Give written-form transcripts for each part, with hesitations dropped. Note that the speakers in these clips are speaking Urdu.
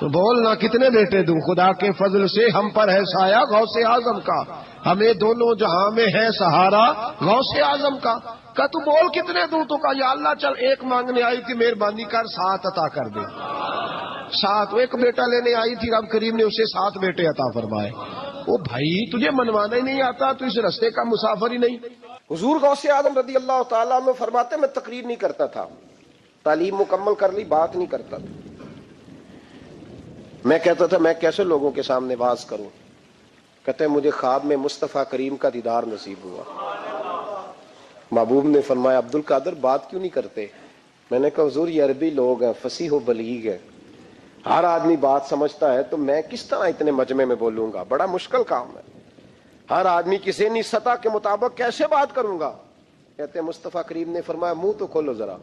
تو بولنا کتنے بیٹے دوں؟ خدا کے فضل سے ہم پر ہے سایہ غوث اعظم کا، ہمیں دونوں جہاں میں ہے سہارا غوث اعظم کا۔ کہ تو بول کتنے دوں؟ تو کہا یا اللہ چل ایک مانگنے آئی تھی، مہربانی کر 7 عطا کر دے۔ 7 ایک بیٹا لینے آئی تھی، رب کریم نے اسے 7 بیٹے عطا فرمائے۔ او بھائی تجھے منوانا ہی نہیں آتا تو اس رستے کا مسافر ہی نہیں۔ حضور غوث اعظم رضی اللہ تعالیٰ عنہ فرماتے میں تقریر نہیں کرتا تھا، تعلیم مکمل کر لی بات نہیں کرتا تھا۔ میں کہتا تھا میں کیسے لوگوں کے سامنے واز کروں؟ کہتے ہیں مجھے خواب میں مصطفیٰ کریم کا دیدار نصیب ہوا۔ محبوب نے فرمایا عبد القادر بات کیوں نہیں کرتے؟ میں نے کہا حضور یہ عربی لوگ ہیں، فصیح و بلیغ ہیں، ہر آدمی بات سمجھتا ہے، تو میں کس طرح اتنے مجمع میں بولوں گا؟ بڑا مشکل کام ہے، ہر آدمی کی ذہنی سطح کے مطابق کیسے بات کروں گا؟ کہتے ہیں مصطفیٰ کریم نے فرمایا منہ تو کھولو ذرا۔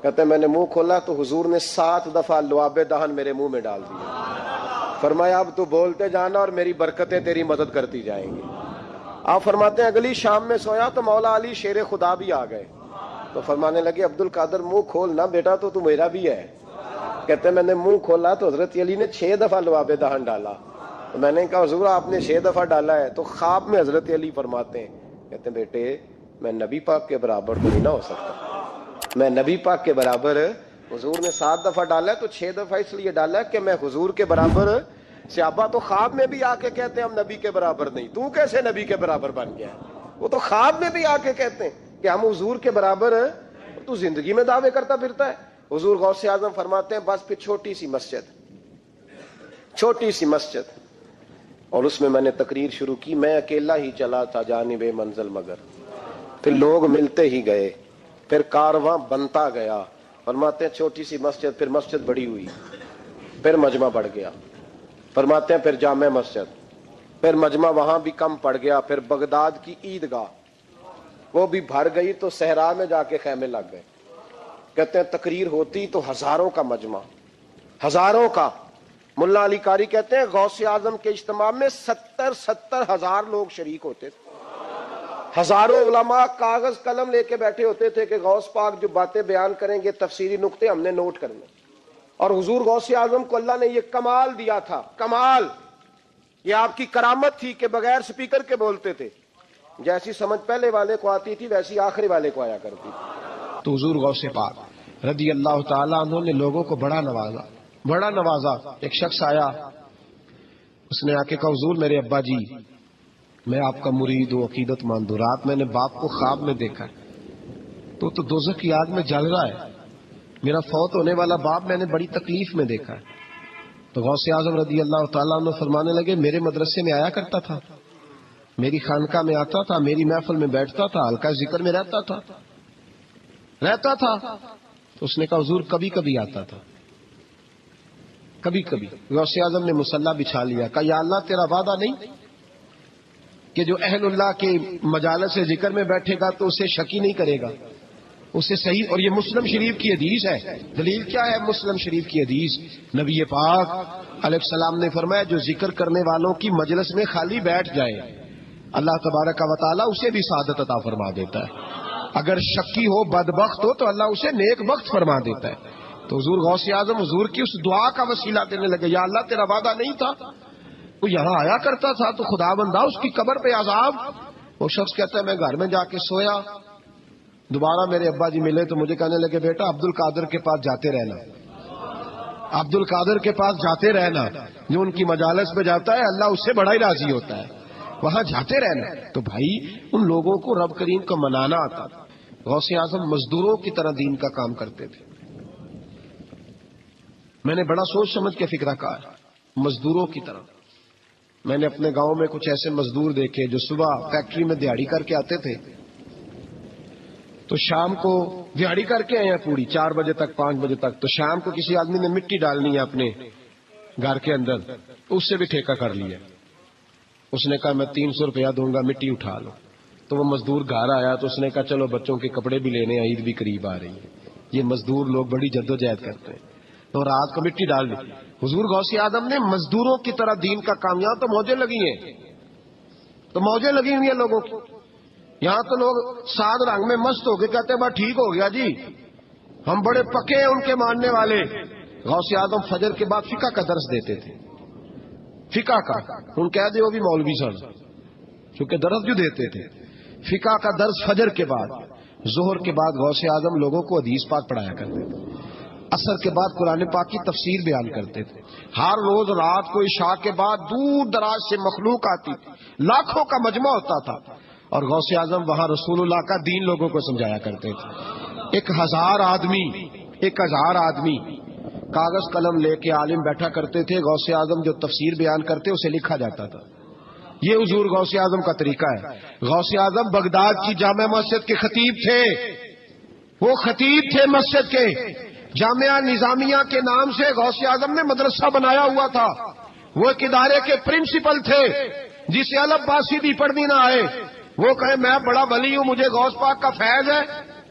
کہتے ہیں میں نے منہ کھولا تو حضور نے 7 دفعہ لعاب دہن میرے منہ میں ڈال دیا۔ فرمایا اب تو بولتے جانا اور میری برکتیں تیری مدد کرتی جائیں گی۔ آپ فرماتے ہیں اگلی شام میں سویا تو مولا علی شیر خدا بھی آ گئے، تو فرمانے لگے عبد القادر منہ کھول نا بیٹا، تو میرا بھی ہے۔ کہتے ہیں میں نے منہ کھولا تو حضرت علی نے 6 دفعہ لعاب دہن ڈالا۔ تو میں نے کہا حضور آپ نے 6 دفعہ ڈالا ہے، تو خواب میں حضرت علی فرماتے ہیں، کہتے ہیں بیٹے میں نبی پاک کے برابر تو نہیں نہ ہو سکتا، میں نبی پاک کے برابر، حضور نے 7 دفعہ ڈالا ہے تو 6 دفعہ اس لیے ڈالا ہے کہ میں حضور کے برابر۔ صحابہ تو خواب میں بھی آ کے کہتے ہیں ہم نبی کے برابر نہیں، تو کیسے نبی کے برابر بن گیا؟ وہ تو خواب میں بھی آ کے کہتے ہیں کہ ہم حضور کے برابر ہیں، تو زندگی میں دعوے کرتا پھرتا ہے۔ حضور غوث اعظم فرماتے ہیں بس پھر چھوٹی سی مسجد، اور اس میں نے تقریر شروع کی، میں اکیلا ہی چلا تھا جانب منزل مگر، پھر لوگ ملتے ہی گئے، پھر کارواں بنتا گیا۔ فرماتے ہیں چھوٹی سی مسجد، پھر مسجد بڑی ہوئی، پھر مجمع بڑھ گیا۔ فرماتے ہیں پھر جامع مسجد، پھر مجمع وہاں بھی کم پڑ گیا، پھر بغداد کی عیدگاہ وہ بھی بھر گئی تو صحرا میں جا کے خیمے لگ گئے۔ کہتے ہیں تقریر ہوتی تو ہزاروں کا مجمع، ہزاروں کا۔ ملا علی قاری کہتے ہیں غوث اعظم کے اجتماع میں 70 ہزار لوگ شریک ہوتے تھے، ہزاروں علماء کاغذ قلم لے کے بیٹھے ہوتے تھے کہ غوث پاک جو باتیں بیان کریں گے تفسیری نقطے ہم نے نوٹ کرنے۔ اور حضور غوث اعظم کو اللہ نے یہ کمال دیا تھا، کمال، یہ آپ کی کرامت تھی کہ بغیر سپیکر کے بولتے تھے، جیسی سمجھ پہلے والے کو آتی تھی ویسی آخری والے کو آیا کرتی تھی۔ تو حضور غوث پاک رضی اللہ تعالیٰ عنہ نے لوگوں کو بڑا نوازا۔ ایک شخص آیا، اس نے آ کے کہا حضور میرے ابا جی میں آپ کا مرید ہوں، عقیدت مند ہوں، رات میں نے باپ کو خواب میں دیکھا تو دوزخ کی آگ میں جل رہا ہے، میرا فوت ہونے والا باپ میں نے بڑی تکلیف میں دیکھا ہے۔ تو غوث اعظم رضی اللہ تعالیٰ عنہ فرمانے لگے میرے مدرسے میں آیا کرتا تھا، میری خانقاہ میں آتا تھا، میری محفل میں بیٹھتا تھا، حلقہ ذکر میں رہتا تھا۔ تو اس نے کہا حضور کبھی کبھی آتا تھا، کبھی کبھی۔ غوث اعظم نے مصلی بچھا لیا، کہا یا اللہ تیرا وعدہ نہیں کہ جو اہل اللہ کے مجالس ذکر میں بیٹھے گا تو اسے شکی نہیں کرے گا، اسے صحیح۔ اور یہ مسلم شریف کی حدیث ہے، دلیل کیا ہے؟ مسلم شریف کی حدیث، نبی پاک علیہ السلام نے فرمایا جو ذکر کرنے والوں کی مجلس میں خالی بیٹھ جائے اللہ تبارک و تعالیٰ اسے بھی سعادت عطا فرما دیتا ہے، اگر شکی ہو بدبخت ہو تو اللہ اسے نیک بخت فرما دیتا ہے۔ تو حضور غوث اعظم حضور کی اس دعا کا وسیلہ دینے لگے، یا اللہ تیرا وعدہ نہیں تھا، وہ یہاں آیا کرتا تھا تو خدا بندہ اس کی قبر پہ عذاب۔ وہ شخص کہتا ہے میں گھر میں جا کے سویا، دوبارہ میرے ابا جی ملے تو مجھے کہنے لگے بیٹا عبد القادر کے پاس جاتے رہنا، عبد القادر کے پاس جاتے رہنا، جو ان کی مجالس پہ جاتا ہے اللہ اس سے بڑا ہی راضی ہوتا ہے، وہاں جاتے رہنا۔ تو بھائی ان لوگوں کو رب کریم کا منانا آتا تھا۔ غوث اعظم مزدوروں کی طرح دین کا کام کرتے تھے۔ میں نے بڑا سوچ سمجھ کے فکرہ کہا، مزدوروں کی طرح۔ میں نے اپنے گاؤں میں کچھ ایسے مزدور دیکھے جو صبح فیکٹری میں دیہڑی کر کے آتے تھے تو شام کو دیہڑی کر کے آئے ہیں پوری 4 بجے تک 5 بجے تک، تو شام کو کسی آدمی نے مٹی ڈالنی ہے اپنے گھر کے اندر تو اس سے بھی ٹھیکہ کر لیا، اس نے کہا میں 300 روپیہ دوں گا مٹی اٹھا لو۔ تو وہ مزدور گھر آیا تو اس نے کہا چلو بچوں کے کپڑے بھی لینے، عید بھی قریب آ رہی ہے۔ یہ مزدور لوگ بڑی جدوجہد کرتے ہیں، تو رات کو مٹی ڈال دی۔ حضور غوث اعظم نے مزدوروں کی طرح دین کا کام، یہاں تو موجیں لگی ہیں، تو موجیں لگی ہوئی ہیں لوگوں کی، یہاں تو لوگ 7 رنگ میں مست ہو کے کہتے ہیں بس ٹھیک ہو گیا جی، ہم بڑے پکے ہیں ان کے ماننے والے، غوث اعظم فجر کے بعد فقہ کا درس دیتے تھے، فقہ کا، ان کہہ دے وہ بھی مولوی سن، چونکہ درس جو دیتے تھے فقہ کا درس فجر کے بعد، ظہر کے بعد غوث اعظم لوگوں کو حدیث پاک پڑھایا کرتے تھے، عصر کے بعد قرآن پاک کی تفسیر بیان کرتے تھے، ہر روز رات کو عشاء کے بعد دور دراز سے مخلوق آتی تھی، لاکھوں کا مجمع ہوتا تھا، اور غوث اعظم وہاں رسول اللہ کا دین لوگوں کو سمجھایا کرتے تھے۔ 1000 آدمی کاغذ قلم لے کے عالم بیٹھا کرتے تھے، غوث اعظم جو تفسیر بیان کرتے اسے لکھا جاتا تھا۔ یہ حضور غوث اعظم کا طریقہ ہے۔ غوث اعظم بغداد کی جامع مسجد کے خطیب تھے، وہ خطیب تھے مسجد کے، جامعہ نظامیہ کے نام سے غوث اعظم نے مدرسہ بنایا ہوا تھا، وہ ایک ادارے کے پرنسپل تھے، جسے الف با سیدھی پڑھنی نہ آئے، وہ کہے میں بڑا ولی ہوں، مجھے غوث پاک کا فیض ہے،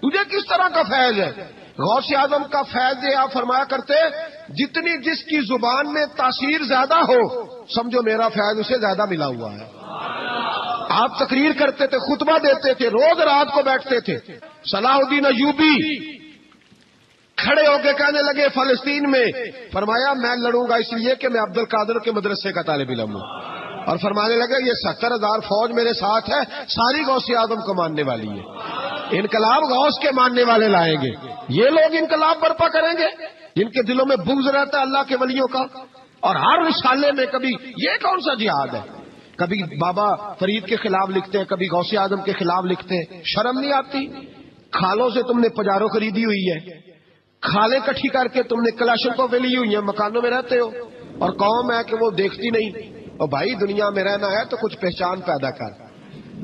تجھے کس طرح کا فیض ہے؟ غوث اعظم کا فیض یہ آپ فرمایا کرتے جتنی جس کی زبان میں تاثیر زیادہ ہو سمجھو میرا فیض اسے زیادہ ملا ہوا ہے۔ آپ تقریر کرتے تھے، خطبہ دیتے تھے، روز رات کو بیٹھتے تھے۔ صلاح الدین ایوبی کھڑے ہو کے کہنے لگے فلسطین میں، فرمایا میں لڑوں گا اس لیے کہ میں عبد القادر کے مدرسے کا طالب علم ہوں، اور فرمانے لگے یہ 70,000 فوج میرے ساتھ ہے، ساری غوث اعظم کو ماننے والی ہے، انقلاب غوث کے ماننے والے لائیں گے، یہ لوگ انقلاب برپا کریں گے جن کے دلوں میں بغض رہتا ہے اللہ کے ولیوں کا۔ اور ہر رسالے میں کبھی یہ کون سا جہاد ہے، کبھی بابا فرید کے خلاف لکھتے ہیں، کبھی غوث اعظم کے خلاف لکھتے ہیں، شرم نہیں آتی؟ کھالوں سے تم نے پجارو خریدی ہوئی ہے، کھالیں کٹھی کر کے تم نے کلاشنکوف لی ہوئی ہیں، مکانوں میں رہتے ہو، اور قوم ہے کہ وہ دیکھتی نہیں۔ اور بھائی دنیا میں رہنا ہے تو کچھ پہچان پیدا کر۔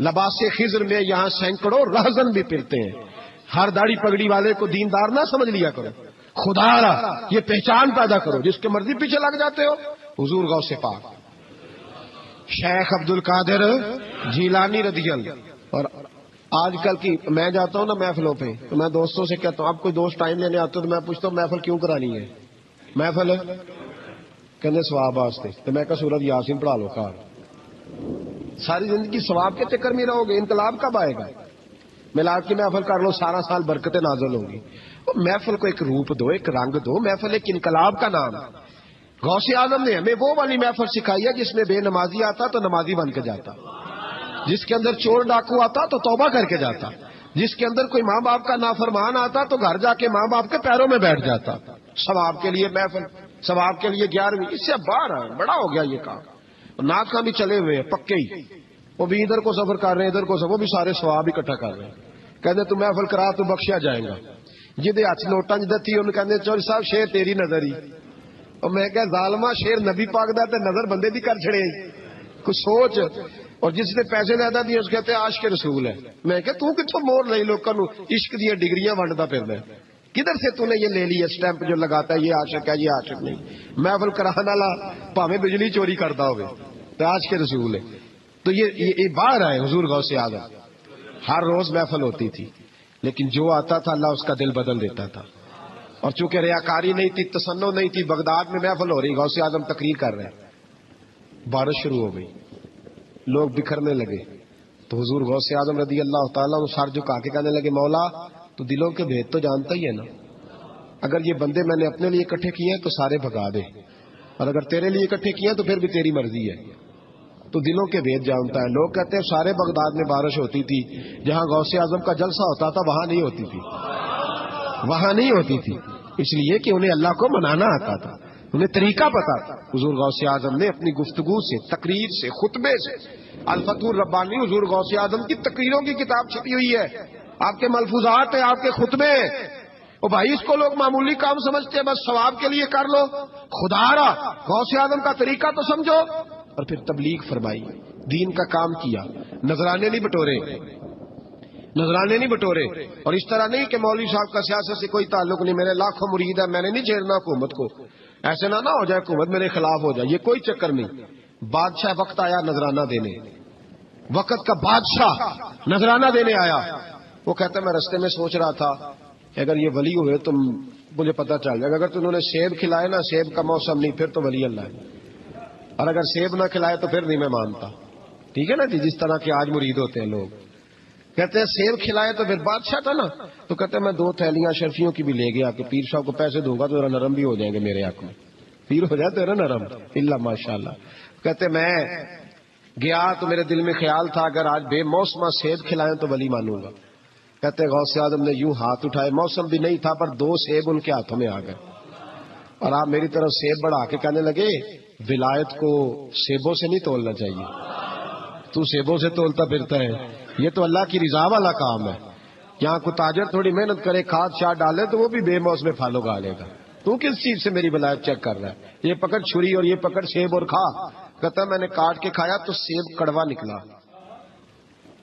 لباس خضر میں یہاں سینکڑوں رہزن بھی پھرتے ہیں، ہر داڑھی پگڑی والے کو دیندار نہ سمجھ لیا کرو، خدا را یہ پہچان پیدا کرو، جس کے مرضی پیچھے لگ جاتے ہو۔ حضور غوث پاک شیخ عبد القادر جیلانی رضی اللہ۔ اور آج کل کی میں جاتا ہوں نا محفلوں پہ تو میں دوستوں سے کہتا ہوں، اب کوئی دوست ٹائم لینے آتے تو میں پوچھتا ہوں محفل کیوں کرانی ہے؟ محفل کہنے ثواب واسطے، تو میں کہا سورۃ یاسین پڑھا لو کار، ساری زندگی ثواب کے چکر میں رہو گے، انقلاب کب آئے گا؟ میلاد کی محفل کر لو، سارا سال برکتیں نازل ہوں گی۔ محفل کو ایک روپ دو، ایک رنگ دو، محفل ایک انقلاب کا نام ہے۔ غوث اعظم نے ہمیں وہ والی محفل سکھائی ہے جس میں بے نمازی آتا تو نمازی بن کے جاتا، جس کے اندر چور ڈاکو آتا تو توبہ کر کے جاتا، جس کے اندر کوئی ماں باپ کا نافرمان آتا تو گھر جا کے ماں باپ کے پیروں میں بیٹھ جاتا۔ ثواب کے لیے محفل، ثواب کے لیے 11ویں، اس سے باہر ہے، بڑا ہو گیا یہ کام۔ ناک بھی چلے ہوئے ہیں پکے ہی، وہ بھی ادھر کو سفر کر رہے ہیں ادھر کو سفر، وہ بھی سارے ثواب اکٹھا کر رہے ہیں، کہتے تو محفل کرا تو بخشیا جائے گا۔ جدے ہاتھ نوٹاں جدھر تھی انہوں کہتے چوری صاحب شیر تیری نظر ہی، اور میں کہ ظالمہ شیر نبی پاک دا تے نظر بندے دی کر چھڑے، کچھ سوچ۔ اور جس نے پیسے زیادہ دیے اس کہتے ہیں عاشق رسول ہے۔ میں کہ تو کتوں مور لئی لوکاں نو عشق دی ڈگریاں ونڈدا پھردا ہے، کدھر سے تو نے یہ لے لی ہے اسٹیمپ جو لگاتا ہے یہ عاشق ہے یہ عاشق نہیں؟ محفل کرانے والا بھاویں بجلی چوری کرتا ہوئے تو عاشق رسول ہے۔ تو یہ باہر آئے حضور غوث اعظم، ہر روز محفل ہوتی تھی، لیکن جو آتا تھا اللہ اس کا دل بدل دیتا تھا۔ اور چونکہ ریاکاری نہیں تھی، تسنع نہیں تھی، بغداد میں محفل ہو رہی، غوث اعظم تقریر کر رہے ہیں، بارش شروع ہو گئی، لوگ بکھرنے لگے، تو حضور غوث اعظم رضی اللہ تعالیٰ عنہ سر جھکا کے کہنے لگے مولا تو دلوں کے بھید تو جانتا ہی ہے نا، اگر یہ بندے میں نے اپنے لیے اکٹھے کیے ہیں تو سارے بھگا دے، اور اگر تیرے لیے اکٹھے کیے ہیں تو پھر بھی تیری مرضی ہے، تو دلوں کے بھید جانتا ہے۔ لوگ کہتے ہیں سارے بغداد میں بارش ہوتی تھی، جہاں غوث اعظم کا جلسہ ہوتا تھا وہاں نہیں ہوتی تھی، وہاں نہیں ہوتی تھی، اس لیے کہ انہیں اللہ کو منانا آتا تھا، انہیں طریقہ پتا تھا۔ حضور غوث اعظم نے اپنی گفتگو سے، تقریر سے، خطبے سے، الفتح الربانی حضور غوث اعظم کی تقریروں کی کتاب چھپی ہوئی ہے، آپ کے ملفوظات ہیں، آپ کے خطبے ہیں۔ او بھائی اس کو لوگ معمولی کام سمجھتے ہیں، بس ثواب کے لیے کر لو، خدا را غوث اعظم کا طریقہ تو سمجھو۔ اور پھر تبلیغ فرمائی، دین کا کام کیا، نذرانے نہیں بٹورے، نذرانے نہیں بٹورے، اور اس طرح نہیں کہ مولوی صاحب کا سیاست سے کوئی تعلق نہیں، میرے لاکھوں مرید ہے، میں نے نہیں چھیڑنا حکومت کو، ایسے نہ ہو جائے حکومت میرے خلاف ہو جائے، یہ کوئی چکر نہیں۔ بادشاہ وقت آیا نذرانہ دینے، وقت کا بادشاہ نذرانہ دینے آیا، وہ کہتا ہے میں رستے میں سوچ رہا تھا اگر یہ ولی ہوئے تو مجھے پتہ چل جائے گا، اگر تو انہوں نے سیب کھلائے نا، سیب کا موسم نہیں پھر تو ولی اللہ ہے، اور اگر سیب نہ کھلائے تو پھر نہیں میں مانتا، ٹھیک ہے نا جی، جس طرح کے آج مرید ہوتے ہیں لوگ، کہتے ہیں سیب کھلائے تو پھر بادشاہ تھا نا، تو کہتے ہیں میں 2 تھیلیاں اشرفیوں کی بھی لے گیا کہ پیر صاحب کو پیسے دوں گا تو ذرا نرم بھی ہو جائیں گے میرے حق میں، پیر ہو جائے تو ذرا نرم اللہ ماشاء اللہ۔ کہتے میں گیا تو میرے دل میں خیال تھا اگر آج بے موسمہ سیب کھلائیں تو ولی مانوں گا۔ کہتے غوث اعظم نے یوں ہاتھ اٹھائے، موسم بھی نہیں تھا پر 2 سیب ان کے ہاتھوں میں آ گئے، اور آپ میری طرف سیب بڑھا کے کہنے لگے ولایت کو سیبوں سے نہیں تولنا چاہیے، تو سیبوں سے تولتا پھرتا ہے، یہ تو اللہ کی رضا والا کام ہے۔ یہاں کو تاجر تھوڑی محنت کرے کھاد شاد ڈالے تو وہ بھی بے موسم پھل اگا لے گا، تو کس چیز سے میری ولایت چیک کر رہا ہے؟ یہ پکڑ چھری اور یہ پکڑ سیب اور کھا۔ کہتا میں نے کاٹ کے کھایا تو سیب کڑوا نکلا۔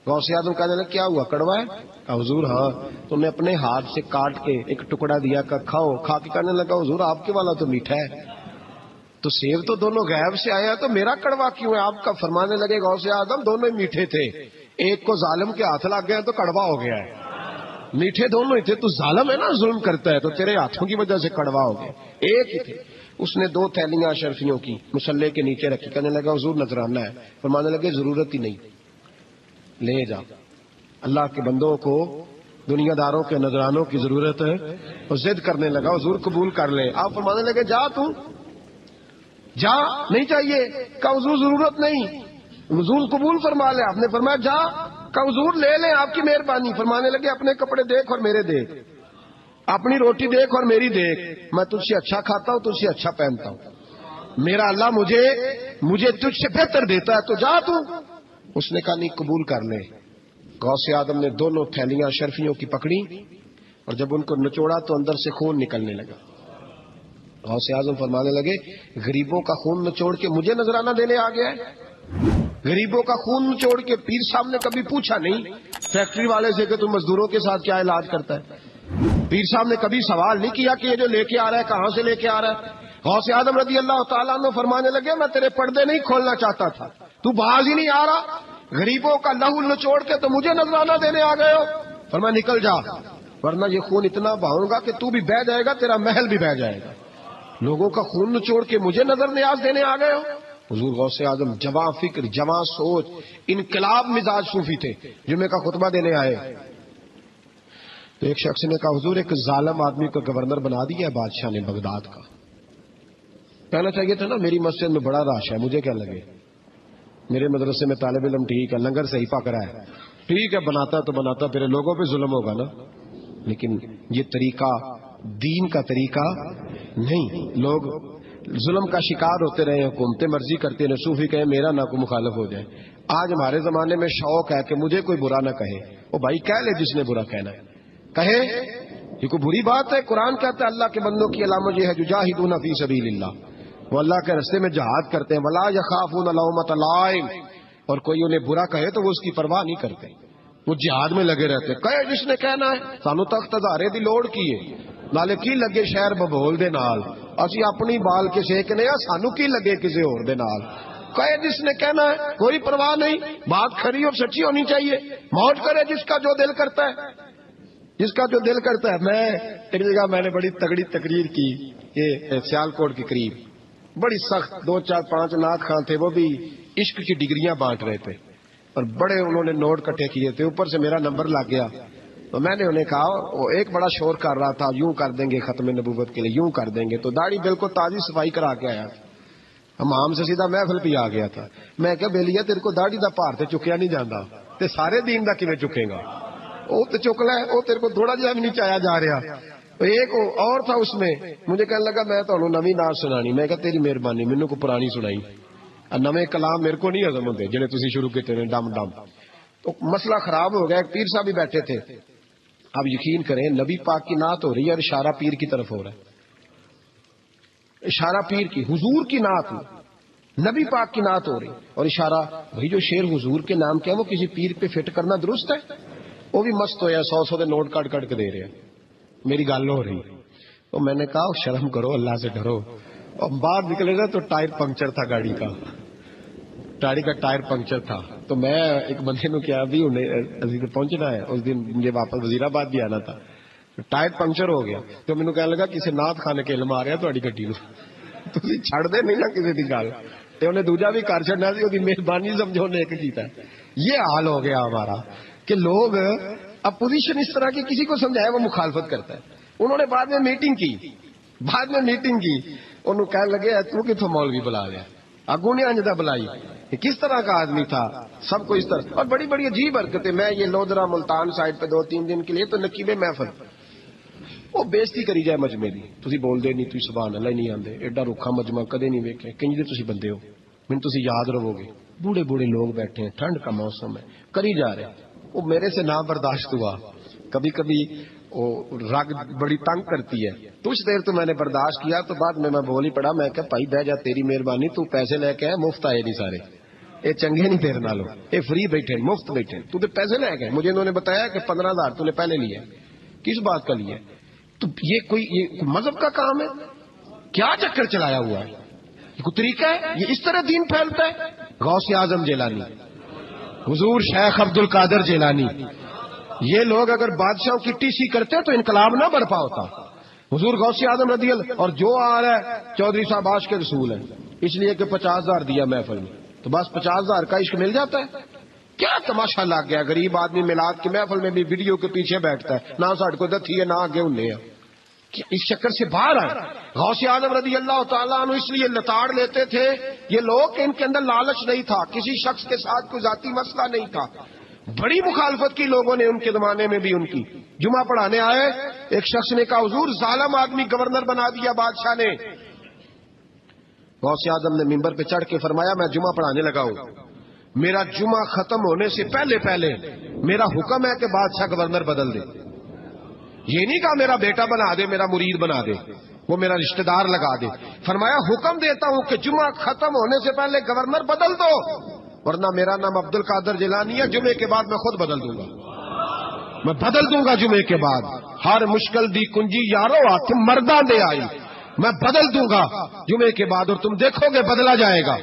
غوث اعظم کہنے لگے کیا ہوا، کڑوا ہے؟ حضور ہاں۔ تو نے اپنے ہاتھ سے کاٹ کے ایک ٹکڑا دیا کہ کھاؤ، کھا کے کہنے لگا حضور آپ کے والا تو میٹھا ہے، تو سیب تو دونوں غیب سے آیا تو میرا کڑوا کیوں ہے؟ آپ کا فرمانے لگے غوث اعظم دونوں ہی میٹھے تھے، ایک کو ظالم کے ہاتھ لگ گیا تو کڑوا ہو گیا ہے، میٹھے دونوں ہی تھے، تو ظالم ہے نا ظلم کرتا ہے تو تیرے ہاتھوں کی وجہ سے کڑوا ہو گیا، ایک ہی تھے۔ اس نے 2 تھیلیاں اشرفیوں کی مصلے کے نیچے رکھی، کہنے لگا حضور نذرانہ ہے، فرمانے لگے ضرورت ہی نہیں، لے جا۔ اللہ کے بندوں کو دنیا داروں کے نذرانوں کی ضرورت ہے، اور ضد کرنے لگا حضور قبول کر لے۔ آپ فرمانے لگے جا تو جا، نہیں چاہیے، کہ حضور ضرورت نہیں، حضور قبول فرما لے۔ آپ نے فرمایا جا، کہ حضور لے لیں آپ کی مہربانی۔ فرمانے لگے اپنے کپڑے دیکھ اور میرے دیکھ، اپنی روٹی دیکھ اور میری دیکھ، میں تجھ سے اچھا کھاتا ہوں، تجھ سے اچھا پہنتا ہوں، میرا اللہ مجھے تجھ سے بہتر دیتا ہے، تو جا تو۔ اس نے کہا نہیں قبول کر لے۔ غوث اعظم نے دونوں تھیلیاں اشرفیوں کی پکڑی اور جب ان کو نچوڑا تو اندر سے خون نکلنے لگا۔ غوث اعظم فرمانے لگے غریبوں کا خون نچوڑ کے مجھے نذرانہ دینے آ گیا ہے؟ غریبوں کا خون نچوڑ کے پیر صاحب نے کبھی پوچھا نہیں فیکٹری والے سے کہ تم مزدوروں کے ساتھ کیا علاج کرتا ہے؟ پیر صاحب نے کبھی سوال نہیں کیا کہ یہ جو لے کے آ رہا ہے کہاں سے لے کے آ رہا ہے؟ غوث اعظم رضی اللہ تعالیٰ عنہ فرمانے لگے میں تیرے پردے نہیں کھولنا چاہتا تھا، تو باز ہی نہیں آ رہا، غریبوں کا لہو نچوڑ کے تو مجھے نذرانہ دینے آ گئے ہو۔ فرمایا نکل جا، ورنہ یہ خون اتنا بہاؤں گا کہ تو بھی بہہ جائے گا، تیرا محل بھی بہہ جائے گا۔ لوگوں کا خون نچوڑ کے مجھے نظر نیاز دینے آ گئے ہو۔ حضور غوث اعظم جواں فکر، جواں سوچ، انقلاب مزاج صوفی تھے، جمعے کا خطبہ دینے آئے تو ایک شخص نے کہا حضور ایک ظالم آدمی کو گورنر بنا دیا ہے بادشاہ نے بغداد کا۔ کہنا چاہیے تھا نا میری مسجد میں بڑا رش ہے، مجھے کیا لگے، میرے مدرسے میں طالب علم ٹھیک ہے، لنگر صحیح پک رہا ہے، ٹھیک ہے بناتا تو بناتا، پھر لوگوں پہ ظلم ہوگا نا۔ لیکن یہ طریقہ دین کا طریقہ نہیں، لوگ ظلم کا شکار ہوتے رہے، حکومتیں مرضی کرتے رہے، صوفی کہے میرا نہ کوئی مخالف ہو جائے۔ آج ہمارے زمانے میں شوق ہے کہ مجھے کوئی برا نہ کہے، وہ بھائی کہہ لے جس نے برا کہنا ہے کہے، یہ کوئی بری بات ہے؟ قرآن کہتا ہے اللہ کے بندوں کی علامت یہ ہے یجاہدون فی سبیل اللہ، وہ اللہ کے راستے میں جہاد کرتے ہیں، ولا یخافون لومۃ لائم، اور کوئی انہیں برا کہے تو وہ اس کی پرواہ نہیں کرتے، وہ جہاد میں لگے رہتے، کہے جس نے کہنا ہے، سانو تخت ہزارے دی لوڑ کی ہے، نالے کی لگے شہر ببول دے نال، اسی اپنی بال کے سیکنے ہیں، سانو کی لگے کسی اور دے نال، کہے جس نے کہنا ہے، کوئی پرواہ نہیں، بات کھری اور سچی ہونی چاہیے، موج کرے جس کا جو دل کرتا ہے، جس کا جو دل کرتا ہے۔ میں ایک جگہ میں نے بڑی تگڑی تقریر کی، یہ سیالکوٹ کے قریب، بڑی سخت، 2 4 5 نعت خان تھے، وہ بھی عشق کی ڈگریاں بانٹ رہے تھے اور بڑے انہوں نے نوٹ کٹھے کیے تھے، اوپر سے میرا نمبر لگ گیا تو میں نے انہیں کہا، وہ ایک بڑا شور کر رہا تھا یوں کر دیں گے ختم نبوت کے لیے، یوں کر دیں گے، تو داڑھی بالکل تازی صفائی کرا کے آیا، ہم سے سیدھا محفل پہ آ گیا تھا۔ میں کہا بیلیا تیرے کو داڑھی دا پار تے چکیا نہیں جانا تے سارے دین دا کیویں چکے گا، وہ تو چک لے، وہ تیرے کو تھوڑا جہا بھی نہیں چایا جا رہا۔ تو ایک اور تھا اس میں، مجھے کہنے لگا میں تو نویں نعت سنانی، میں کہا تیری مہربانی مینوں کو پرانی سنائی، نویں کلام میرے کو نہیں ہضم ہوتے جڑے تسی شروع کیتے نے ڈم ڈم۔ تو مسئلہ خراب ہو گیا، ایک پیر صاحب بھی بیٹھے تھے، اب یقین کریں نبی پاک کی نعت ہو رہی ہے اور اشارہ پیر کی طرف ہو رہا ہے، اشارہ پیر کی، حضور کی نعت نبی پاک کی نعت ہو رہی اور اشارہ، بھائی جو شعر حضور کے نام کیا وہ کسی پیر پہ فٹ کرنا درست ہے؟ وہ بھی مست ہویا، 100 دے نوٹ کٹ کٹ کے دے رہے ہیں، میری گل ہو رہی تو میں نے کہا شرم کرو، اللہ سے ڈرو، اور باہر نکلے نا تو ٹائر پنکچر تھا گاڑی کا، گاڑی کا ٹائر پنکچر تھا، تو میں ایک بندے نو کیا بھی انہیں پہنچنا ہے، اس دن مجھے واپس وزیر آباد بھی آنا تھا، ٹائر پنکچر ہو گیا تو مینوں کہنے لگا کسی نعت خانے کے علم آ رہا تہاڈی گڈی نو، تسی چھڑ دے نہیں نا کسی دی گل، تے انہیں دوجا بھی کر چھڑنا سی، وہ مہربانی سمجھو نے ایک کیتا ہے، یہ حال ہو گیا ہمارا۔ کہ لوگ اپوزیشن اس طرح کی کسی کو سمجھائے وہ مخالفت کرتا ہے. انہوں نے بعد میں میٹنگ کی انہوں کہنے لگے تو کتوں مولوی بلا لیا, اگوں نے انجدہ بلائی, کس طرح کا آدمی تھا, سب کو اس طرح. اور بڑی بڑی عجیب حرکتیں. میں یہ لودرا ملتان سائڈ پہ 2-3 دن کے لیے تو نقیب محفل وہ بےزتی کری جائے مجمے دی, تسی بول دے نہیں, تسی سبحان اللہ نہیں آندے, ایڈا رکھا مجمع کدے نہیں ویکھے, کہیں دے تسی بندے ہو, من تسی یاد رہو گے. بوڑھے بوڑھے لوگ بیٹھے ہیں, ٹھنڈ کا موسم ہے, کری جا رہے. وہ میرے سے نہ برداشت ہوا. کبھی کبھی وہ رگ بڑی تنگ کرتی ہے. کچھ دیر تو میں نے برداشت کیا, تو بعد میں بول ہی پڑا, میں کہ بھائی بہ جا, تیری مہربانی, تو پیسے لے کے مفت آئے نہیں سارے, یہ چنگے نہیں تیرے نالوں, یہ فری بیٹھے مفت بیٹھے, تو پیسے لے گئے. مجھے انہوں نے بتایا کہ 15,000 تو نے پہلے لیا. کس بات کا لیا؟ تو یہ کوئی مذہب کا کام ہے کیا؟ چکر چلایا ہوا ہے, یہ کوئی طریقہ ہے؟ یہ اس طرح دین پھیلتا ہے؟ غوث اعظم جیلانی, حضور شیخ عبد القادر جیلانی, یہ لوگ اگر بادشاہوں کی ٹی سی کرتے تو انقلاب نہ برپا ہوتا. حضور غوث اعظم رضی اللہ, اور جو آ رہا ہے چودھری صاحب عاش کے رسول ہیں, اس لیے کہ 50,000 دیا محفل میں, تو بس 50,000 کا عشق مل جاتا ہے. کیا تماشا لگ گیا؟ غریب آدمی میلاد کے محفل میں بھی ویڈیو کے پیچھے بیٹھتا ہے, نہ ساڑھ کو دتھی ہے نہ آگے انہیں. اس چکر سے باہر آئے. غوث اعظم رضی اللہ تعالیٰ عنہ اس لیے لتاڑ لیتے تھے یہ لوگ کہ ان کے اندر لالچ نہیں تھا, کسی شخص کے ساتھ کوئی ذاتی مسئلہ نہیں تھا. بڑی مخالفت کی لوگوں نے ان کے زمانے میں بھی ان کی. جمعہ پڑھانے آئے, ایک شخص نے کہا حضور ظالم آدمی گورنر بنا دیا بادشاہ نے. غوث اعظم نے ممبر پہ چڑھ کے فرمایا میں جمعہ پڑھانے لگا ہوں, میرا جمعہ ختم ہونے سے پہلے میرا حکم ہے کہ بادشاہ گورنر بدل دے. یہ نہیں کہا میرا بیٹا بنا دے, میرا مرید بنا دے, وہ میرا رشتہ دار لگا دے. فرمایا حکم دیتا ہوں کہ جمعہ ختم ہونے سے پہلے گورنر بدل دو, ورنہ میرا نام عبد القادر جیلانی ہے, جمعے کے بعد میں خود بدل دوں گا, میں بدل دوں گا جمعے کے بعد. ہر مشکل دی کنجی یارو ہاتھ مرداں دے آئی, میں بدل دوں گا جمعے کے بعد, اور تم دیکھو گے بدلا جائے گا.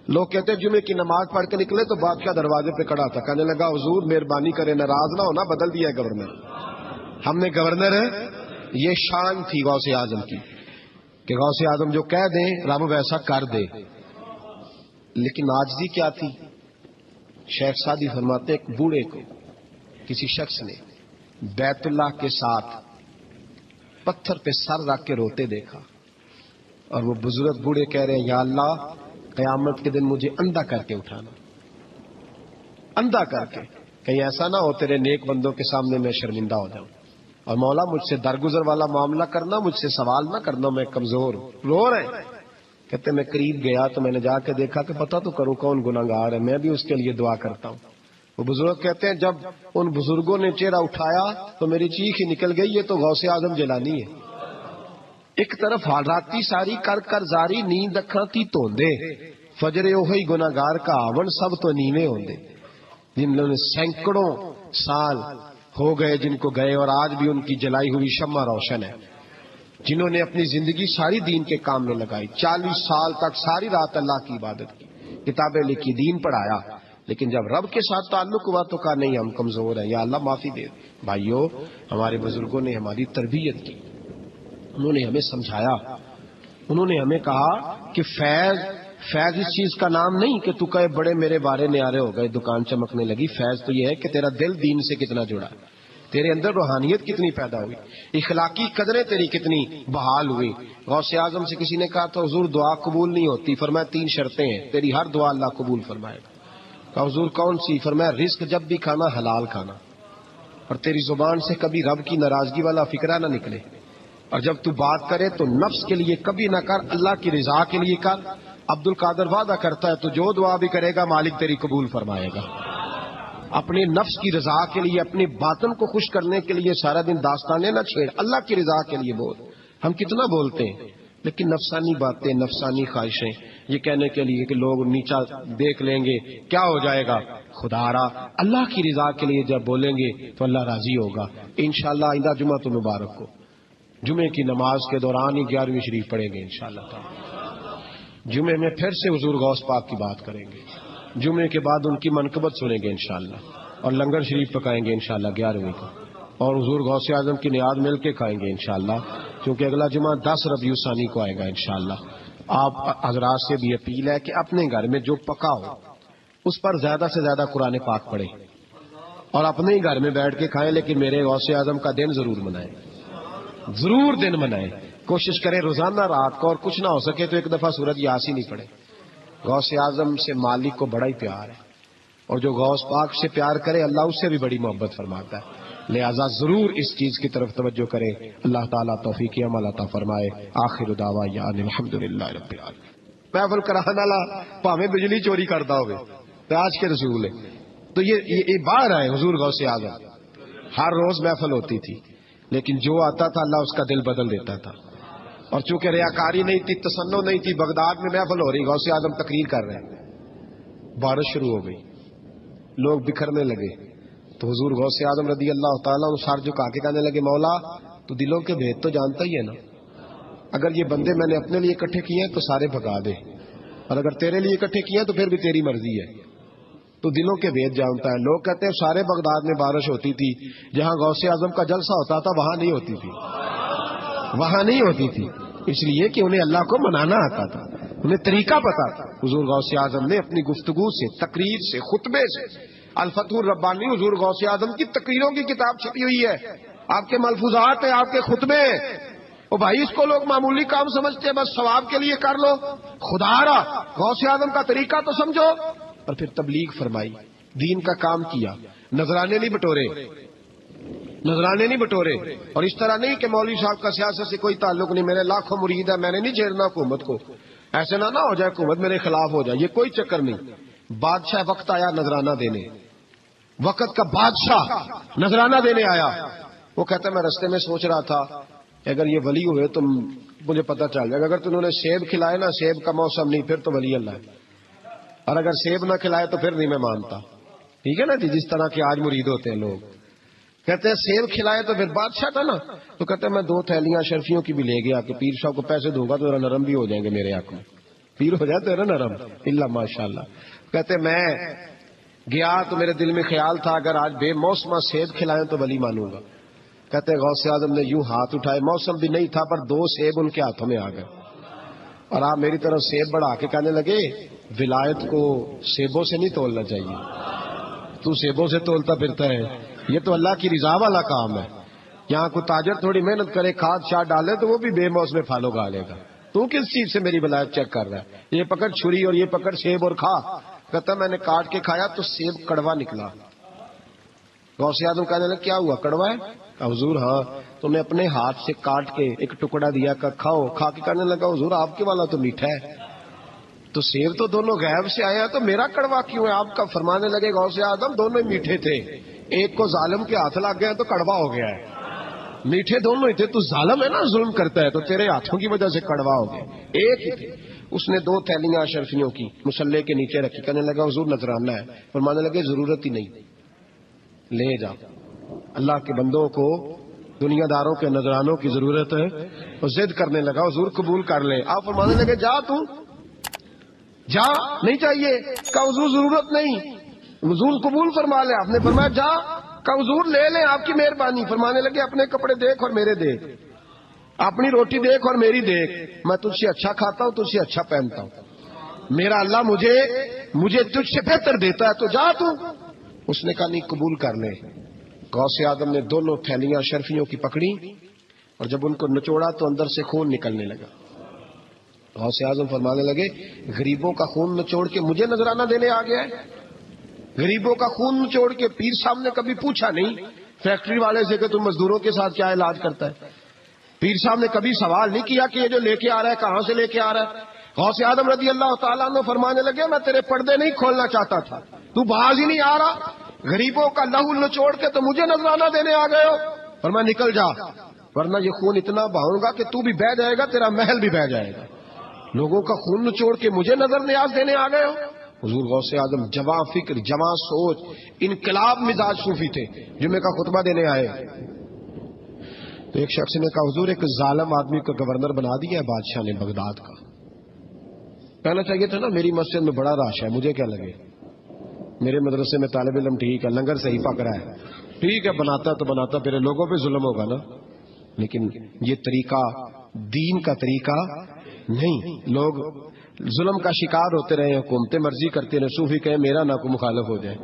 لوگ کہتے ہیں جمعے کی نماز پڑھ کے نکلے تو بادشاہ دروازے پہ کھڑا تھا, کہنے لگا حضور مہربانی کرے, ناراض نہ ہونا, بدل دیا ہے گورنر, ہم نے گورنر. یہ شان تھی غوث اعظم کی کہ غوث اعظم جو کہہ دیں رب ویسا کر دے. لیکن عاجزی کیا تھی؟ شیخ سعدی فرماتے ایک بوڑھے کو کسی شخص نے بیت اللہ کے ساتھ پتھر پہ سر رکھ کے روتے دیکھا, اور وہ بزرگ بوڑھے کہہ رہے ہیں یا اللہ قیامت کے دن مجھے اندھا کر کے اٹھانا, اندھا کر کے, کہیں ایسا نہ ہو تیرے نیک بندوں کے سامنے میں شرمندہ ہو جاؤں, اور مولا مجھ سے درگزر والا معاملہ کرنا, مجھ سے سوال نہ کرنا, میں کمزور ہوں. رو رہے کہتے میں قریب گیا تو میں نے جا کے دیکھا کہ پتہ تو کروں کون گناہگار ہے, میں بھی اس کے لیے دعا کرتا ہوں. وہ بزرگ کہتے ہیں جب ان بزرگوں نے چہرہ اٹھایا تو میری چیخ ہی نکل گئی, یہ تو غوث اعظم جیلانی ہے. ایک طرف حالاتی ساری کر کر زاری, نیند اکھاں تی توندے, فجر اوہی گناہگار کا آون سب تو نیویں ہوندے. جن لوگوں نے سینکڑوں سال ہو گئے جن کو گئے, اور آج بھی ان کی جلائی ہوئی شمع روشن ہے. جنہوں نے اپنی زندگی ساری دین کے کام میں لگائی, 40 سال تک ساری رات اللہ کی عبادت کی, کتابیں لکھی, دین پڑھایا, لیکن جب رب کے ساتھ تعلق ہوا تو کہا نہیں ہم کمزور ہیں, یا اللہ معافی دے. بھائیو, ہمارے بزرگوں نے ہماری تربیت کی, انہوں نے ہمیں سمجھایا, انہوں نے ہمیں کہا کہ فیض اس چیز کا نام نہیں کہ تو کہے بڑے میرے بارے نیارے ہو گئے, دکان چمکنے لگی. فیض تو یہ ہے کہ تیرا دل دین سے کتنا جڑا, تیرے اندر روحانیت کتنی پیدا ہوئی, اخلاقی قدریں تیری کتنی بحال ہوئی. غوث اعظم سے کسی نے کہا تو حضور دعا قبول نہیں ہوتی, فرمایا 3 شرطیں ہیں, تیری ہر دعا اللہ قبول فرمائے گا. کہا حضور کون سی؟ فرمایا رزق جب بھی کھانا حلال کھانا, اور تیری زبان سے کبھی رب کی ناراضگی والا فکرہ نہ نکلے, اور جب تو بات کرے تو نفس کے لیے کبھی نہ کر, اللہ کی رضا کے لیے کر. عبد القادر وعدہ کرتا ہے تو جو دعا بھی کرے گا مالک تیری قبول فرمائے گا. اپنے نفس کی رضا کے لیے, اپنے باطن کو خوش کرنے کے لیے سارا دن داستانے نہ چھیڑ, اللہ کی رضا کے لیے بول. ہم کتنا بولتے ہیں لیکن نفسانی باتیں, نفسانی خواہشیں, یہ کہنے کے لیے کہ لوگ نیچا دیکھ لیں گے کیا ہو جائے گا. خدا را اللہ کی رضا کے لیے جب بولیں گے تو اللہ راضی ہوگا. انشاءاللہ آئندہ جمعہ تو مبارک ہو, جمعے کی نماز کے دوران ہی 11ویں شریف پڑھیں گے انشاءاللہ تعالی. جمعے میں پھر سے حضور غوث پاک کی بات کریں گے, جمعے کے بعد ان کی منقبت سنیں گے انشاءاللہ, اور لنگر شریف پکائیں گے انشاءاللہ 11ویں کو, اور حضور غوث اعظم کی نیاز مل کے کھائیں گے انشاءاللہ, کیونکہ اگلا جمعہ 10 ربیع الثانی کو آئے گا انشاءاللہ. آپ حضرات سے بھی اپیل ہے کہ اپنے گھر میں جو پکا ہو اس پر زیادہ سے زیادہ قرآن پاک پڑھیں, اور اپنے ہی گھر میں بیٹھ کے کھائیں، لیکن میرے غوث اعظم کا دن ضرور منائیں، ضرور دن منائیں. کوشش کریں روزانہ رات کو، اور کچھ نہ ہو سکے تو ایک دفعہ سورۃ یاسین ہی پڑھیں. غوث اعظم سے مالک کو بڑا ہی پیار ہے، اور جو غوث پاک سے پیار کرے اللہ اس سے بھی بڑی محبت فرماتا ہے. لہذا ضرور اس چیز کی طرف توجہ کریں. اللہ تعالیٰ توفیق عمل عطا فرمائے. آخر دعوانا ان الحمدللہ رب العالمین. محفل کرانے والا پاویں بجلی چوری کرتا ہوگا تو آج کے رسول ہے. تو یہ باہر آئے حضور غوث اعظم، ہر روز محفل ہوتی تھی، لیکن جو آتا تھا اللہ اس کا دل بدل دیتا تھا. اور چونکہ ریاکاری نہیں تھی، تسنع نہیں تھی، بغداد میں محفل ہو رہی، غوث اعظم تقریر کر رہے ہیں، بارش شروع ہو گئی، لوگ بکھرنے لگے، تو حضور غوث اعظم رضی اللہ تعالیٰ عنہ سر جھکا کے کہنے لگے مولا تو دلوں کے بھید تو جانتا ہی ہے نا، اگر یہ بندے میں نے اپنے لیے اکٹھے کیے ہیں تو سارے بھگا دے، اور اگر تیرے لیے اکٹھے کیے ہیں تو پھر بھی تیری مرضی ہے. تو دلوں کے بھید جانتا ہے. لوگ کہتے ہیں سارے بغداد میں بارش ہوتی تھی، جہاں غوث اعظم کا جلسہ ہوتا تھا وہاں نہیں ہوتی تھی، وہاں نہیں ہوتی تھی، اس لیے کہ انہیں اللہ کو منانا آتا تھا، انہیں طریقہ پتا تھا. حضور غوث اعظم نے اپنی گفتگو سے، تقریر سے، خطبے سے، الفتح الربانی حضور غوث اعظم کی تقریروں کی کتاب چھپی ہوئی ہے، آپ کے ملفوظات ہیں، آپ کے خطبے ہیں. او بھائی اس کو لوگ معمولی کام سمجھتے ہیں، بس ثواب کے لیے کر لو. خدا را غوث اعظم کا طریقہ تو سمجھو. اور پھر تبلیغ فرمائی، دین کا کام کیا، نذرانے نہیں بٹورے، نذرانے نہیں بٹورے. اور اس طرح نہیں کہ مولوی صاحب کا سیاست سے کوئی تعلق نہیں، میرے لاکھوں مرید ہے، میں نے نہیں چھیڑنا حکومت کو، ایسے نہ ہو جائے حکومت میرے خلاف ہو جائے، یہ کوئی چکر نہیں. بادشاہ وقت آیا نذرانہ دینے، وقت کا بادشاہ نذرانہ دینے آیا. وہ کہتا ہے میں رستے میں سوچ رہا تھا اگر یہ ولی ہوئے تو مجھے پتہ چل جائے گا، اگر تم نے سیب کھلائے نا، سیب کا موسم نہیں پھر تو ولی اللہ ہے، اور اگر سیب نہ کھلائے تو پھر نہیں میں مانتا. ٹھیک ہے نا جی، جس طرح کے آج مرید ہوتے ہیں لوگ، کہتے ہیں سیب کھلائے تو پھر بادشاہ تھا نا. تو کہتے ہیں میں 2 تھیلیاں شرفیوں کی بھی لے گیا کہ پیر صاحب کو پیسے دوں گا تو ذرا نرم بھی ہو جائیں گے میرے آنکھ میں، پیر ہو جائے تو ذرا نرم اللہ ماشاء اللہ. کہتے میں گیا تو میرے دل میں خیال تھا اگر آج بے موسمہ سیب کھلائیں تو ولی مانوں گا. کہتے غوث اعظم نے یوں ہاتھ اٹھائے، موسم بھی نہیں تھا پر 2 سیب ان کے ہاتھوں میں آ گئے، اور آپ میری طرف سیب بڑھا کے کہنے لگے ولایت کو سیبوں سے نہیں تولنا چاہیے، تو سیبوں سے تولتا پھرتا ہے، یہ تو اللہ کی رضا والا کام ہے. یہاں کوئی تاجر تھوڑی محنت کرے، کھاد شاد ڈالے تو وہ بھی بے موسم پھل اگا لے گا. تو کس چیز سے میری ولایت چیک کر رہا ہے؟ یہ پکڑ چھری اور یہ پکڑ سیب اور کھا. کہتا میں نے کاٹ کے کھایا تو سیب کڑوا نکلا. غوث اعظم کہنے لگا کیا ہوا، کڑوا ہے؟ حضور ہاں. تو نے اپنے ہاتھ سے کاٹ کے ایک ٹکڑا دیا کہ کھاؤ. کھا کے کہنے لگا حضور آپ کے والا تو میٹھا ہے، تو سیب تو دونوں غیب سے آیا تو میرا کڑوا کیوں ہے؟ آپ کا فرمانے لگے غوث اعظم دونوں ہی میٹھے تھے، ایک کو ظالم کے ہاتھ لگ گیا تو کڑوا ہو گیا ہے، میٹھے دونوں ہی تھے. تو ظالم ہے نا، ظلم کرتا ہے، تو تیرے ہاتھوں کی وجہ سے کڑوا ہو گیا، ایک ہی تھے. اس نے 2 تھیلیاں اشرفیوں کی مصلے کے نیچے رکھی، کہنے لگا حضور نذرانہ ہے. فرمانے لگے ضرورت ہی نہیں، لے جا. اللہ کے بندوں کو دنیا داروں کے نذرانوں کی ضرورت ہے. وہ ضد کرنے لگا حضور قبول کر لے. آپ فرمانے لگے جا تو جا، نہیں چاہیے. کہا حضور ضرورت نہیں، حضور قبول فرما لے. آپ نے فرمایا جا. کہا حضور لے لیں آپ کی مہربانی. فرمانے لگے اپنے کپڑے دیکھ اور میرے دیکھ، اپنی روٹی دیکھ اور میری دیکھ، میں تجھ سے اچھا کھاتا ہوں، تجھ سے اچھا پہنتا ہوں، میرا اللہ مجھے تجھ سے بہتر دیتا ہے، تو جا تو. اس نے کہا نہیں قبول کر لے. غوث اعظم نے دونوں تھیلیاں شرفیوں کی پکڑی اور جب ان کو نچوڑا تو اندر سے خون نکلنے لگا. غوث اعظم فرمانے لگے غریبوں کا خون نچوڑ کے مجھے نذرانہ دینے آ گیا ہے؟ غریبوں کا خون نچوڑ کے. پیر صاحب نے کبھی پوچھا نہیں فیکٹری والے سے کہ تم مزدوروں کے ساتھ کیا علاج کرتا ہے. پیر صاحب نے کبھی سوال نہیں کیا کہ یہ جو لے کے آ رہا ہے کہاں سے لے کے آ رہا ہے. غوث اعظم رضی اللہ تعالیٰ عنہ فرمانے لگے میں تیرے پردے نہیں کھولنا چاہتا تھا، تو باز ہی نہیں آ رہا، غریبوں کا لہو نچوڑ کے تو مجھے نذرانہ دینے آ گئے ہو. فرمایا نکل جا ورنہ یہ خون اتنا بہاؤں گا کہ تو بھی بہہ جائے گا، تیرا محل بھی بہہ جائے گا. لوگوں کا خون نچوڑ کے مجھے نظر نیاز دینے آ گئے ہو. حضور غوث اعظم جواں فکر، جواں سوچ، انقلاب مزاج صوفی تھے. جمعے کا خطبہ دینے آئے تو ایک شخص نے کہا حضور ایک ظالم آدمی کو گورنر بنا دیا ہے بادشاہ نے بغداد کا. کہنا چاہیے تھا نا میری مسجد میں بڑا رش ہے، مجھے کیا لگے، میرے مدرسے میں طالب علم ٹھیک ہے، لنگر صحیح پک رہا ہے، ٹھیک ہے بناتا تو بناتا، پھر لوگوں پہ ظلم ہوگا نا. لیکن یہ طریقہ دین کا طریقہ نہیں. لوگ ظلم کا شکار ہوتے رہے، حکومتیں مرضی کرتے رہے، صوفی کہے میرا نہ کوئی مخالف ہو جائے۔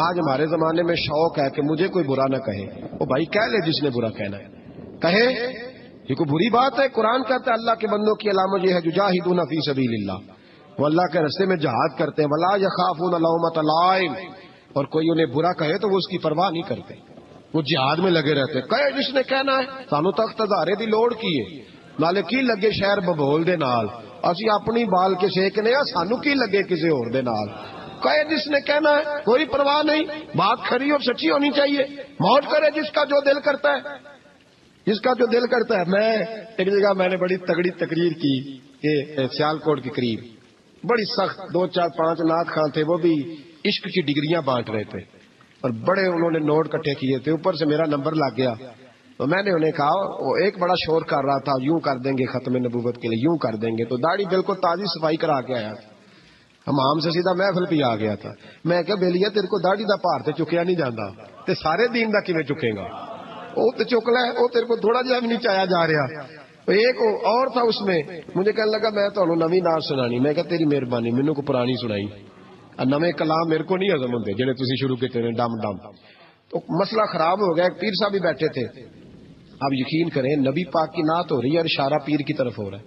آج ہمارے زمانے میں شوق ہے کہ مجھے کوئی برا نہ کہے، وہ بھائی کہہ لے جس نے برا کہنا ہے کہے، یہ کوئی بری بات ہے؟ قرآن کہتا ہے اللہ کے بندوں کی علامت یہ ہے یجاہدون فی سبیل اللہ، وہ اللہ کے راستے میں جہاد کرتے ہیں، ولا یخافون لومۃ لائم، اور کوئی انہیں برا کہے تو وہ اس کی پرواہ نہیں کرتے، وہ جہاد میں لگے رہتے، کہے جس نے کہنا ہے، سانو تخت ہزارے دی لوڑ کی ہے، نالے کی لگے شہر ببول دے نال، اسی اپنی بال کے سیکنے ہیں، سانو کی لگے کسی اور دے نال، کہے جس نے کہنا ہے، کوئی پرواہ نہیں، بات کھری اور سچی ہونی چاہیے، موت کرے جس کا جو دل کرتا ہے، جس کا جو دل کرتا ہے۔ میں ایک جگہ میں نے بڑی تگڑی تقریر کی کہ سیالکوٹ کے قریب بڑی سخت 2 4 5 نعت خان تھے، وہ بھی عشق کی ڈگریاں بانٹ رہے تھے اور بڑے انہوں نے نوٹ کٹھے کیے تھے، اوپر سے میرا نمبر لگ گیا تو میں نے انہیں کہا، وہ ایک بڑا شور کر رہا تھا یوں کر دیں گے ختم نبوت کے لیے، یوں کر دیں گے، تو داڑھی بالکل تازی صفائی کرا کے آیا، حمام سے سیدھا محفل پہ آ گیا تھا۔ میں کہ بیلیا تیرے کو داڑھی دا پار تے چکیا نہیں جاتا تے سارے دین دا کیویں چکے گا؟ وہ تو چک لے، وہ تیرے کو تھوڑا جہا بھی نہیں چایا جا رہا۔ ایک اور تھا اس میں، مجھے کہنے لگا میں تو نویں نعت سنانی، میں کہا تیری مہربانی مینوں کو پرانی سنائی، نویں کلام میرے کو نہیں ہضم ہوندے جڑے تسی شروع کیتے نے ڈم ڈم۔ تو مسئلہ خراب ہو گیا، ایک پیر صاحب بھی بیٹھے تھے، اب یقین کریں نبی پاک کی نعت ہو رہی ہے اور اشارہ پیر کی طرف ہو رہا ہے،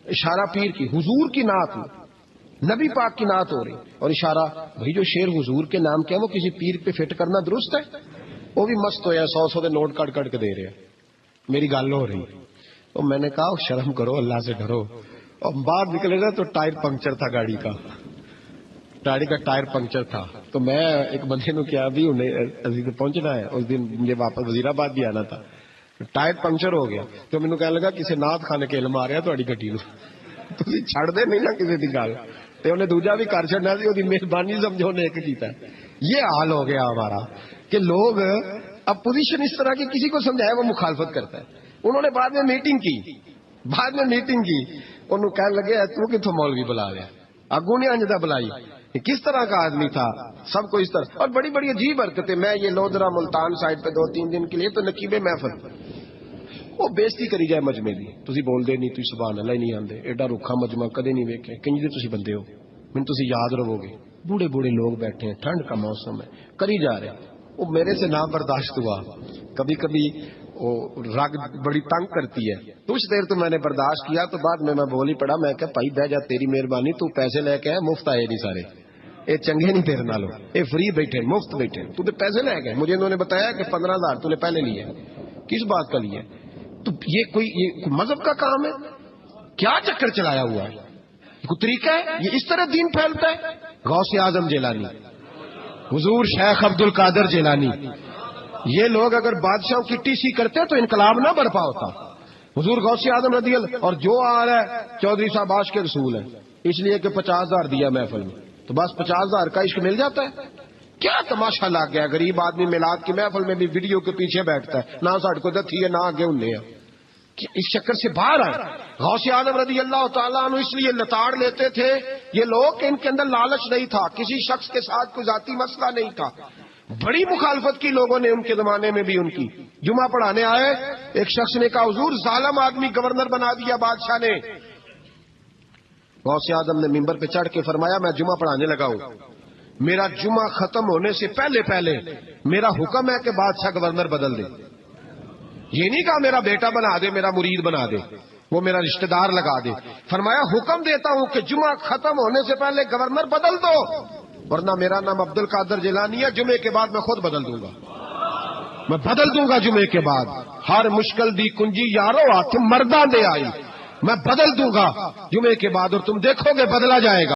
اشارہ پیر کی، حضور کی نعت نبی پاک کی نعت ہو رہی اور اشارہ، بھائی جو شعر حضور کے نام کیا وہ کسی پیر پہ فٹ کرنا درست ہے؟ وہ بھی مست ہویا 100 دے نوٹ کٹ کٹ کے دے رہے ہیں، میری گل ہو رہی تو میں نے کہا شرم کرو، اللہ سے ڈرو، اور باہر نکلے نا تو ٹائر پنکچر تھا گاڑی کا، گاڑی کا ٹائر پنکچر تھا، تو میں ایک بندے نو کیا بھی انہیں پہنچنا ہے، اس دن مجھے واپس وزیر آباد بھی آنا تھا، ٹائر پنکچر ہو گیا تو مینوں کہنے لگا کسی نعت خانے کے علم آ رہا تہاڈی گڈی نو، تسی چھڑ دے نہیں نا کسی دی گل، تے انہیں دوجا بھی کر چھڑنا سی، اودی مہربانی سمجھو نے ایک کیتا ہے۔ یہ حال ہو گیا ہمارا کہ لوگ اپوزیشن اس طرح کی کسی کو سمجھایا وہ مخالفت کرتا ہے۔ انہوں نے بعد میں میٹنگ کی، انہوں کہنے لگے تو کتوں مولوی بلا لیا، اگوں نے انجدہ بلائی، کس طرح کا آدمی تھا، سب کو اس طرح، اور بڑی بڑی عجیب حرکتیں۔ میں یہ لودرا ملتان سائڈ پہ 2-3 دن کے لیے تو نقیب محفل، وہ بےزتی کری جائے مجمع دی، تسی بول دے نہیں، تسی سبحان اللہ نہیں آندے، ایڈا رکھا مجمع کدے نہیں ویکھے، کنج دے تسی بندے ہو، من تسی یاد رہو گے، بوڑھے بوڑھے لوگ بیٹھے ہیں، ٹھنڈ کا موسم ہے، کری جا رہے ہیں۔ وہ میرے سے نہ برداشت ہوا، کبھی کبھی وہ رگ بڑی تنگ کرتی ہے، کچھ دیر تو میں نے برداشت کیا، تو بعد میں بول ہی پڑا، میں کہ بھائی بہ جا، تیری مہربانی، تو پیسے لے کے مفت آئے نہیں سارے، اے چنگے نہیں تیرے نالوں، اے فری بیٹھے مفت بیٹھے، تو پیسے لے گئے، مجھے انہوں نے بتایا کہ 15,000 تو نے پہلے لیے، کس بات کا لیے؟ تو یہ کوئی مذہب کا کام ہے؟ کیا چکر چلایا ہوا ہے؟ کوئی طریقہ ہے؟ یہ اس طرح دین پھیلتا ہے؟ غوث اعظم جیلانی، حضور شیخ عبد القادر جیلانی، یہ لوگ اگر بادشاہوں کی ٹی سی کرتے تو انقلاب نہ برپا ہوتا۔ حضور غوث اعظم رضی اللہ، اور جو آ رہا ہے چودھری صاحب عاش کے رسول ہیں، اس لیے کہ 50,000 دیا محفل میں تو بس 50,000 کا عشق مل جاتا ہے۔ کیا تماشا لگ گیا، غریب آدمی میلاد کی محفل میں بھی ویڈیو کے پیچھے بیٹھتا ہے، نہ ساڑھ کو دتھی ہے نہ آگے انہیں ہے، اس چکر سے باہر آئے۔ غوث اعظم رضی اللہ تعالیٰ عنہ اس لیے لتاڑ لیتے تھے یہ لوگ کہ ان کے اندر لالچ نہیں تھا، کسی شخص کے ساتھ کوئی ذاتی مسئلہ نہیں تھا۔ بڑی مخالفت کی لوگوں نے ان کے زمانے میں بھی ان کی۔ جمعہ پڑھانے آئے، ایک شخص نے کہا حضور ظالم آدمی گورنر بنا دیا بادشاہ نے۔ غوث اعظم نے ممبر پہ چڑھ کے فرمایا میں جمعہ پڑھانے لگا ہوں، میرا جمعہ ختم ہونے سے پہلے پہلے میرا حکم ہے کہ بادشاہ گورنر بدل دے، یہ نہیں کہا میرا بیٹا بنا دے، میرا مرید بنا دے، وہ میرا رشتہ دار لگا دے، فرمایا حکم دیتا ہوں کہ جمعہ ختم ہونے سے پہلے گورنر بدل دو، ورنہ میرا نام عبد القادر جیلانی ہے، جمعے کے بعد میں خود بدل دوں گا، میں بدل دوں گا جمعے کے بعد، ہر مشکل دی کنجی یارو ہاتھ مرداں دے آئی، میں بدل دوں گا جمعے کے بعد، اور تم دیکھو گے بدلا جائے گا۔